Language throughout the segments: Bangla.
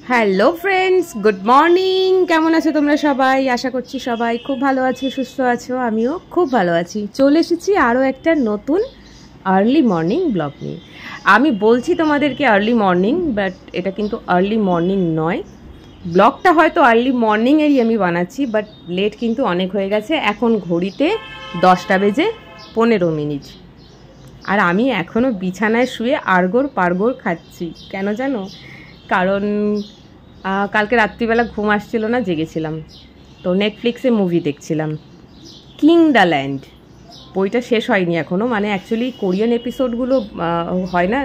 Hello friends, good morning. কেমন আছো তোমরা সবাই? আশা করছি সবাই খুব ভালো আছো, সুস্থ আছো। আমিও খুব ভালো আছি। চলে এসেছি আরও একটা নতুন আর্লি মর্নিং ব্লগ নিয়ে। আমি বলছি তোমাদেরকে আর্লি মর্নিং, বাট এটা কিন্তু আর্লি মর্নিং নয়। ব্লগটা হয়তো আর্লি মর্নিংয়েরই আমি বানাচ্ছি, বাট লেট কিন্তু অনেক হয়ে গেছে। এখন ঘড়িতে 10:15 আর আমি এখনও বিছানায় শুয়ে আড়গোড় পাড়গোড় খাচ্ছি। কেন জানো? কারণ কালকে রাত্রিবেলা ঘুম আসছিল না, জেগেছিলাম। তো নেটফ্লিক্সে মুভি দেখছিলাম, কিং দ্য ল্যান্ড। বইটা শেষ হয়নি এখনও, মানে অ্যাকচুয়ালি কোরিয়ান এপিসোডগুলো হয় না,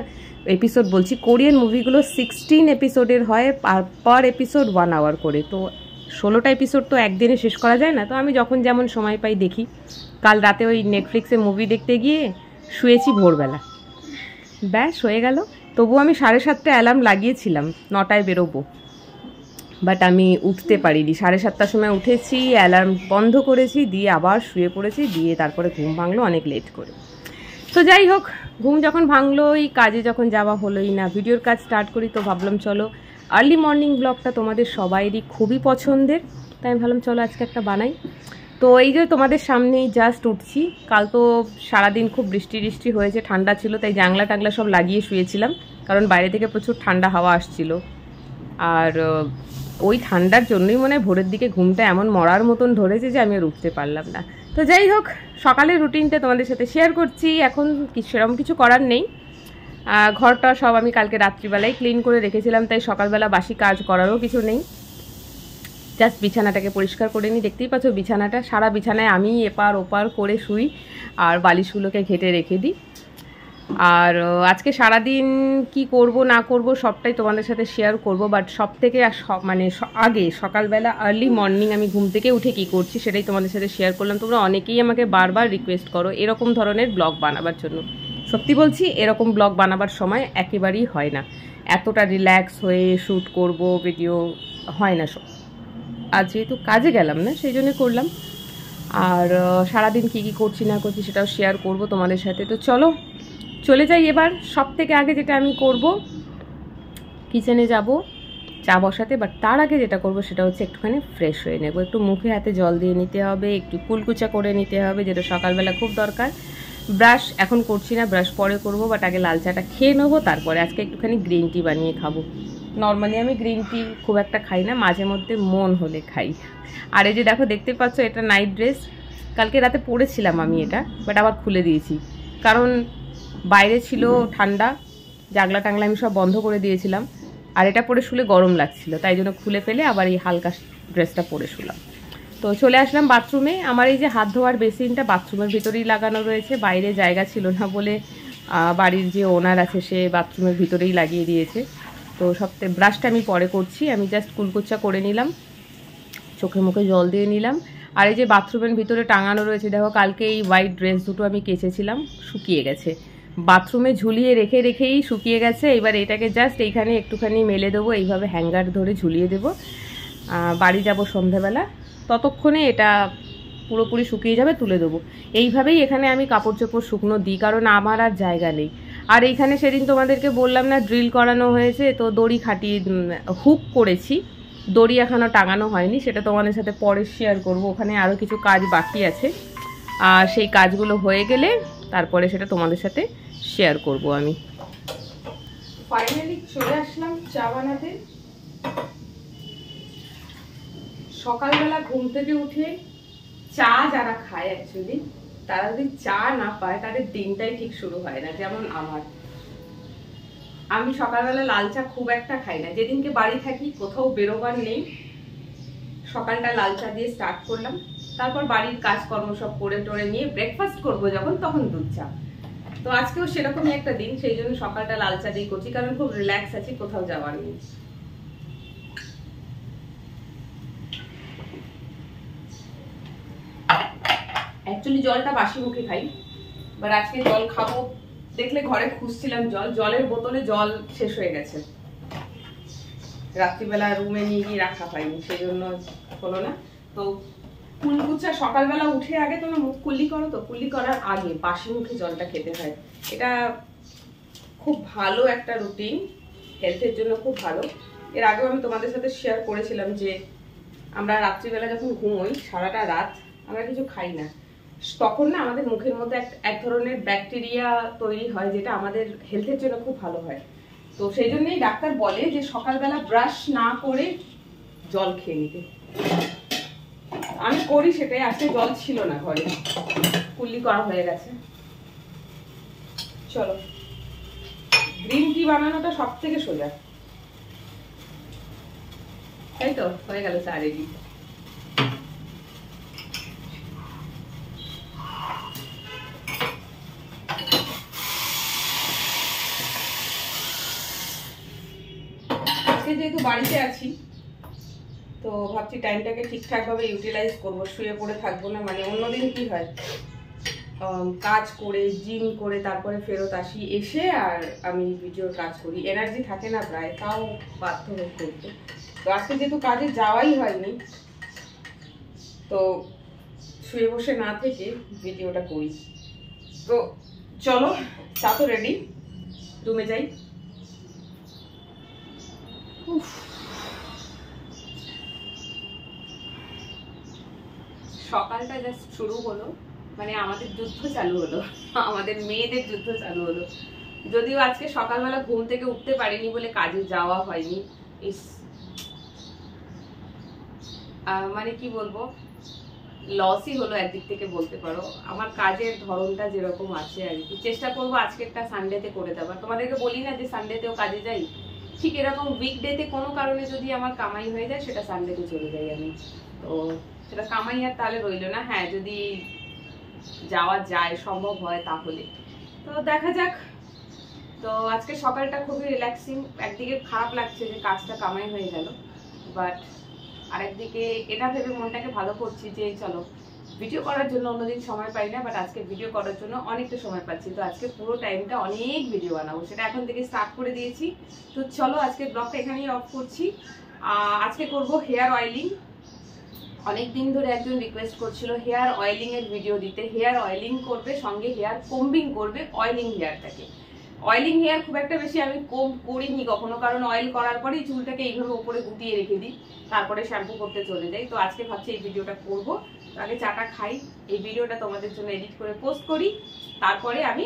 এপিসোড বলছি, কোরিয়ান মুভিগুলো 16 এপিসোডের হয়, পার এপিসোড 1 আওয়ার করে। তো 16টা এপিসোড তো একদিনে শেষ করা যায় না। তো আমি যখন যেমন সময় পাই দেখি। কাল রাতে ওই নেটফ্লিক্সে মুভি দেখতে গিয়ে শুয়েছি ভোরবেলা, ব্যাস হয়ে গেল। তবুও আমি 7:30 অ্যালার্ম লাগিয়েছিলাম, 9টায় বেরোবো, বাট আমি উঠতে পারিনি। 7:30টার সময় উঠেছি, অ্যালার্ম বন্ধ করেছি, দিয়ে আবার শুয়ে পড়েছি, দিয়ে তারপরে ঘুম ভাঙলো অনেক লেট করে। তো যাই হোক, ঘুম যখন ভাঙলোই, কাজে যখন যাওয়া হলোই না, ভিডিওর কাজ স্টার্ট করি। তো ভাবলাম চলো আর্লি মর্নিং ব্লগটা তোমাদের সবাইরই খুবই পছন্দের, তাই আমি ভাবলাম চলো আজকে একটা বানাই। তো এই যে তোমাদের সামনেই জাস্ট উঠছি। কাল তো সারাদিন খুব বৃষ্টি হয়েছে, ঠান্ডা ছিল, তাই জানলা টাংলা সব লাগিয়ে শুয়েছিলাম, কারণ বাইরে থেকে প্রচুর ঠান্ডা হাওয়া আসছিল। আর ওই ঠান্ডার জন্যই মনে হয় ভোরের দিকে ঘুমটা এমন মরার মতন ধরেছে যে আমি আর উঠতে পারলাম না। তো যাই হোক, সকালের রুটিনটা তোমাদের সাথে শেয়ার করছি। এখন সেরকম কিছু করার নেই, ঘরটা সব আমি কালকে রাত্রিবেলায় ক্লিন করে রেখেছিলাম, তাই সকালবেলা বাসি কাজ করারও কিছু নেই। জাস্ট বিছানাটাকে পরিষ্কার করে নিই। দেখতেই পাচ্ছ বিছানাটা, সারা বিছানায় আমি এপার ওপার করে শুই আর বালিশগুলোকে ঘেটে রেখে দিই। আর আজকে সারাদিন কি করব না করব সবটাই তোমাদের সাথে শেয়ার করব, বাট সব থেকে মানে আগে সকালবেলা আর্লি মর্নিং আমি ঘুম থেকে উঠে কি করছি সেটাই তোমাদের সাথে শেয়ার করলাম। তোমরা অনেকেই আমাকে বারবার রিকোয়েস্ট করো এরকম ধরনের ব্লগ বানাবার জন্য। সত্যি বলছি, এরকম ব্লগ বানাবার সময় একেবারেই হয় না, এতটা রিল্যাক্স হয়ে শ্যুট করব ভিডিও হয় না। আজ যেহেতু কাজে গেলাম না, সেই জন্য করলাম। আর সারাদিন কি করছি না করছি সেটাও শেয়ার করব তোমাদের সাথে। তো চলো চলে যাই এবার। সব থেকে আগে যেটা আমি করব, কিচেনে যাব চা বসাতে, বাট তার আগে যেটা করব সেটা হচ্ছে একটুখানি ফ্রেশ হয়ে নেব। একটু মুখে হাতে জল দিয়ে নিতে হবে, একটু কুলকুচা করে নিতে হবে, যেটা সকালবেলা খুব দরকার। ব্রাশ এখন করছি না, ব্রাশ পরে করব, বাট আগে লাল চাটা খেয়ে নেবো, তারপরে আজকে একটুখানি গ্রিন টি বানিয়ে খাবো। নর্মালি আমি গ্রিন টি খুব একটা খাই না, মাঝে মধ্যে মন হলে খাই। আর এই যে দেখো, দেখতে পাচ্ছ এটা নাইট ড্রেস, কালকে রাতে পরেছিলাম আমি এটা, বাট আবার খুলে দিয়েছি, কারণ বাইরে ছিল ঠান্ডা, জাগলা টাংলা আমি সব বন্ধ করে দিয়েছিলাম, আর এটা পরে শুলে গরম লাগছিল, তাই জন্য খুলে ফেলে আবার এই হালকা ড্রেসটা পরে শুলাম। তো চলে আসলাম বাথরুমে। আমার এই যে হাত ধোয়ার বেসিনটা বাথরুমের ভিতরেই লাগানো রয়েছে, বাইরে জায়গা ছিল না বলে বাড়ির যে ওনার আছে সে বাথরুমের ভিতরেই লাগিয়ে দিয়েছে। তো সবথেকে ব্রাশটা আমি পরে করছি, আমি জাস্ট কুলকুচা করে নিলাম, চোখে মুখে জল দিয়ে নিলাম। আর এই যে বাথরুমের ভিতরে টাঙানো রয়েছে দেখো, কালকে এই হোয়াইট ড্রেস দুটো আমি কেচেছিলাম, শুকিয়ে গেছে, বাথরুমে ঝুলিয়ে রেখেই শুকিয়ে গেছে। এবার এটাকে জাস্ট এইখানে একটুখানি মেলে দেবো, এইভাবে হ্যাঙ্গার ধরে ঝুলিয়ে দেবো। বাড়ি যাব সন্ধ্যাবেলা, ততক্ষণে এটা পুরোপুরি শুকিয়ে যাবে, তুলে দেবো। এইভাবেই এখানে আমি কাপড় চোপড় শুকনো দিই, কারণ আমার আর জায়গা নেই। আর এইখানে সেদিন তোমাদেরকে বললাম না ড্রিল করানো হয়েছে, তো দড়ি খাটিয়ে হুক করেছি, দড়ি এখনও টাঙানো হয়নি, সেটা তোমাদের সাথে পরে শেয়ার করব। ওখানে আরও কিছু কাজ বাকি আছে, আর সেই কাজগুলো হয়ে গেলে তারপরে সেটা তোমাদের সাথে শেয়ার করব। আমি ফাইনালি চলে আসলাম চা বানাতে। সকালবেলা ঘুম থেকে উঠে চা যারা খায় অ্যাকচুয়ালি, তারা যদি চা না পায় তাদের দিনটাই ঠিক শুরু হয় না। যেমন আমি সকালবেলা লাল চা খুব একটা খাই না, যেদিনকে বাড়ি থাকি কোথাও বেরোবার নেই, সকালটা লাল চা দিয়ে স্টার্ট করলাম, তারপর বাড়ির কাজকর্ম সব করে টোরে নিয়ে ব্রেকফাস্ট করবো যখন, তখন দুধ চা। তো আজকেও সেরকমই একটা দিন, সেই জন্য সকালটা লাল চা দিয়ে করছি, কারণ খুব রিল্যাক্স আছি, কোথাও যাওয়ার নেই। অ্যাকচুয়ালি জলটা বাসি মুখে খাই, বাট আজকে জল খাবো দেখলে ঘরে খুঁজছিলাম জলের বোতলে জল শেষ হয়ে গেছে, রাত্রিবেলা রুমে নিয়ে গিয়ে রাখা হয়নি, সেই জন্য হলো না। তো কুলকুচা সকালবেলা উঠে আগে তোমরা মুখ কুল্লি করো, তো কুল্লি করার আগে বাসি মুখে জলটা খেতে হয়। এটা খুব ভালো একটা রুটিন, হেলথের জন্য খুব ভালো। এর আগেও আমি তোমাদের সাথে শেয়ার করেছিলাম যে আমরা রাত্রিবেলা যখন ঘুমোই সারাটা রাত আমরা কিছু খাই না, তখন না আমাদের মুখের মধ্যে এক ধরনের ব্যাকটেরিয়া তৈরি হয় যেটা আমাদের হেলথের জন্য খুব ভালো হয়। তো সেই জন্যই ডাক্তার বলে যে সকালবেলা ব্রাশ না করে জল খেয়ে নিতে। আমি করি সেটাই, আজকে জল ছিল না ঘরে, কুল্লি করা হয়ে গেছে। চলো, গ্রিন টি বানানোটা সব থেকে সোজা, তাই তো? হয়ে গেল চা রেডি। আজকে যেহেতু বাড়িতে আছি তো ভাবছি টাইমটাকে ঠিকঠাক ভাবে ইউটিলাইজ করবো, শুয়ে পড়ে থাকবো না। মানে অন্যদিন কি হয়, কাজ করে জিম করে তারপরে ফেরত আসি, এসে আর আমি ভিডিওর কাজ করি, এনার্জি থাকে না প্রায়, তাও বাধ্য হয়ে করতে। তো আজকে যেহেতু কাজে যাওয়াই হয়নি তো শুয়ে বসে না থেকে ভিডিওটা করি। তো চলো, চা তো রেডি, রুমে যাই। সকালটা জাস্ট শুরু হলো, মানে আমাদের যুদ্ধ চালু হলো, আমাদের মেয়েদের যুদ্ধ চালু হলো। যদিও আজকে সকালবেলা ঘুম থেকে উঠতে পারিনি বলে কাজে যাওয়া হয়নি। মানে কি বলবো, লসই হলো একদিক থেকে বলতে পারো। আমার কাজের ধরনটা যেরকম আছে আর কি, চেষ্টা করবো আজকেরটা সানডেতে করে দেওয়ার। তোমাদেরকে বলি না যে সানডেতেও কাজে যাই, ঠিক এরকম উইকডেতে কোনো কারণে যদি আমার কামাই হয়ে যায় সেটা সানডেতে চলে যাই আমি। তো সেটা কামাই আর তাহলে রইলো না। হ্যাঁ, যদি যাওয়া যায়, সম্ভব হয় তাহলে। তো দেখা যাক। তো আজকে সকালটা খুবই রিল্যাক্সিং। একদিকে খারাপ লাগছে যে কাজটা কামাই হয়ে গেল, বাট আরেকদিকে এটা ভেবে মনটাকে ভালো করছি যে চলো, ভিডিও করার জন্য অন্যদিন সময় পাই না, বাট আজকে ভিডিও করার জন্য অনেকটা সময় পাচ্ছি। তো আজকে পুরো টাইমটা অনেক ভিডিও বানাবো, সেটা এখন থেকে স্টার্ট করে দিয়েছি। তো চলো, আজকে ব্লগটা এখানেই অফ করছি। আজকে করব হেয়ার অয়েলিং। অনেকদিন ধরে একজন রিকোয়েস্ট করছিল হেয়ার অয়েলিং এর ভিডিও দিতে। হেয়ার অয়েলিং করবে, সঙ্গে হেয়ার কোম্বিং করবে, অয়েলিং হেয়ারটাকে। অয়েলিং হেয়ার খুব একটা বেশি আমি কম করিনি কখনো, কারণ অয়েল করার পরেই চুলটাকে এইভাবে উপরে গুটিয়ে রেখে দিই, তারপরে শ্যাম্পু করতে চলে যাই। তো আজকে ভাবছি এই ভিডিওটা করবো। তো আগে চাটা খাই, এই ভিডিওটা তোমাদের জন্য এডিট করে পোস্ট করি, তারপরে আমি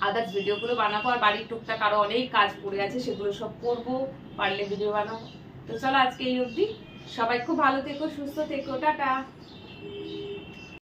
আদার্স ভিডিওগুলো বানাবো। আর বাড়ির টুকটাক আরো অনেক কাজ পড়ে আছে, সেগুলো সব করবো, পারলে ভিডিও বানাবো। তো চলো, আজকে এই অবধি। সবাই খুব ভালো থেকো, সুস্থ থেকো, টাটা।